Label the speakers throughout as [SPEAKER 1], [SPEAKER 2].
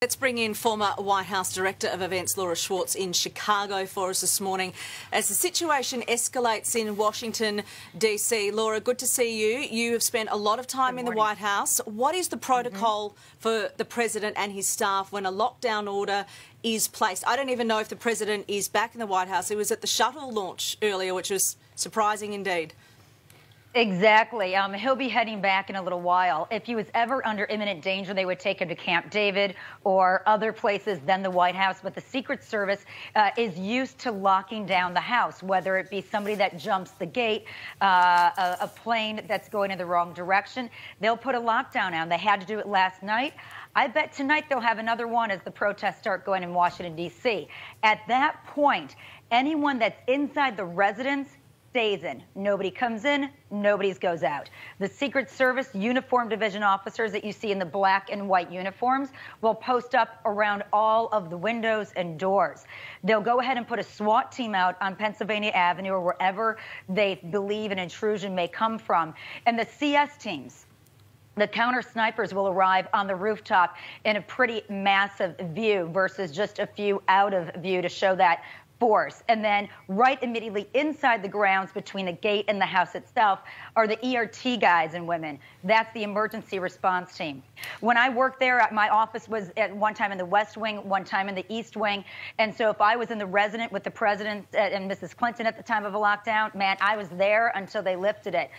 [SPEAKER 1] Let's bring in former White House Director of Events Laura Schwartz in Chicago for us this morning as the situation escalates in Washington, D.C. Laura, good to see you. You have spent a lot of time in the White House. What is the protocol for the President and his staff when a lockdown order is placed? I don't even know if the President is back in the White House. He was at the shuttle launch earlier, which was surprising indeed.
[SPEAKER 2] Exactly. He'll be heading back in a little while. If he was ever under imminent danger, they would take him to Camp David or other places than the White House. But the Secret Service is used to locking down the house, whether it be somebody that jumps the gate, a plane that's going in the wrong direction. They'll put a lockdown on. They had to do it last night. I bet tonight they'll have another one as the protests start going in Washington, D.C. At that point, anyone that's inside the residence stays in. Nobody comes in, nobody goes out. The Secret Service uniform division officers that you see in the black and white uniforms will post up around all of the windows and doors. They'll go ahead and put a SWAT team out on Pennsylvania Avenue or wherever they believe an intrusion may come from. And the CS teams, the counter snipers, will arrive on the rooftop in a pretty massive view versus just a few out of view to show that force. And then right immediately inside the grounds between the gate and the house itself are the ERT guys and women. That's the emergency response team. When I worked there, my office was at one time in the West Wing, one time in the East Wing. And so if I was in the resident with the President and Mrs. Clinton at the time of a lockdown, man, I was there until they lifted it.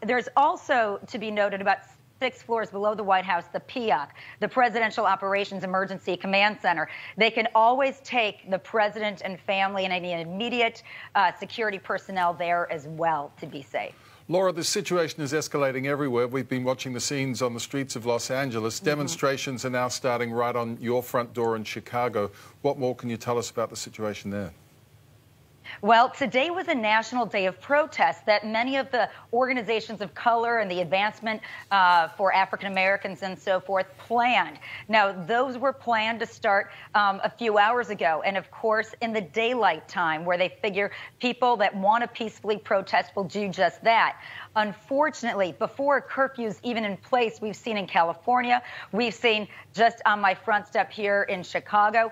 [SPEAKER 2] There's also to be noted about 6 floors below the White House, the POC, the Presidential Operations Emergency Command Center. They can always take the president and family and any immediate security personnel there as well to be safe.
[SPEAKER 3] Laura, the situation is escalating everywhere. We've been watching the scenes on the streets of Los Angeles. Demonstrations are now starting right on your front door in Chicago. What more can you tell us about the situation there?
[SPEAKER 2] Well, today was a national day of protest that many of the organizations of color and the advancement for African Americans and so forth planned. Now, those were planned to start a few hours ago. And of course, in the daylight time, where they figure people that want to peacefully protest will do just that. Unfortunately, before a curfew is even in place, we've seen in California, we've seen just on my front step here in Chicago,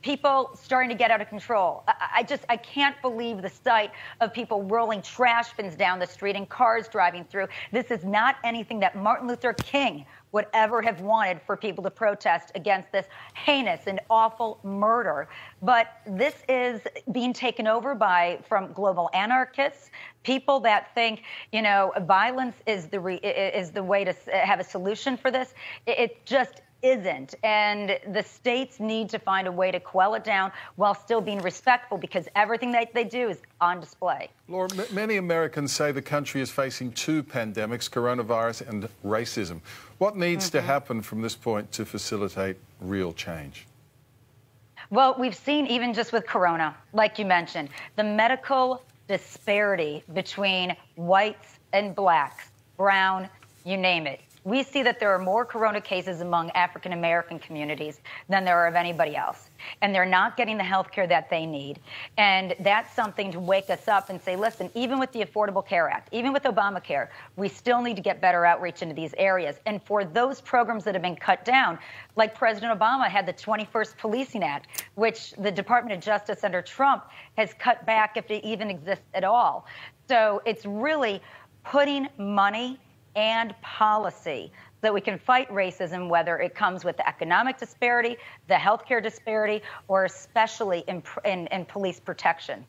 [SPEAKER 2] people starting to get out of control. I can't believe the sight of people rolling trash bins down the street and cars driving through. This is not anything that Martin Luther King would ever have wanted for people to protest against this heinous and awful murder. But this is being taken over from global anarchists, people that think, you know, violence is the way to have a solution for this. It just isn't. And the states need to find a way to quell it down while still being respectful, because everything that they do is on display.
[SPEAKER 3] Laura, many Americans say the country is facing 2 pandemics, coronavirus and racism. What needs to happen from this point to facilitate real change?
[SPEAKER 2] Well, we've seen even just with corona, like you mentioned, the medical disparity between whites and blacks, brown, you name it. We see that there are more corona cases among African American communities than there are of anybody else. And they're not getting the health care that they need. And that's something to wake us up and say, listen, even with the Affordable Care Act, even with Obamacare, we still need to get better outreach into these areas. And for those programs that have been cut down, like President Obama had the 21st Policing Act, which the Department of Justice under Trump has cut back if it even exists at all. So it's really putting money and policy so that we can fight racism, whether it comes with the economic disparity, the healthcare disparity, or especially in police protection.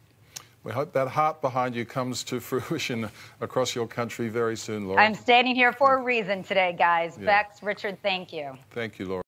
[SPEAKER 3] We hope that heart behind you comes to fruition across your country very soon, Laura.
[SPEAKER 2] I'm standing here for a reason today, guys. Yeah. Bex, Richard, thank you.
[SPEAKER 3] Thank you, Laura.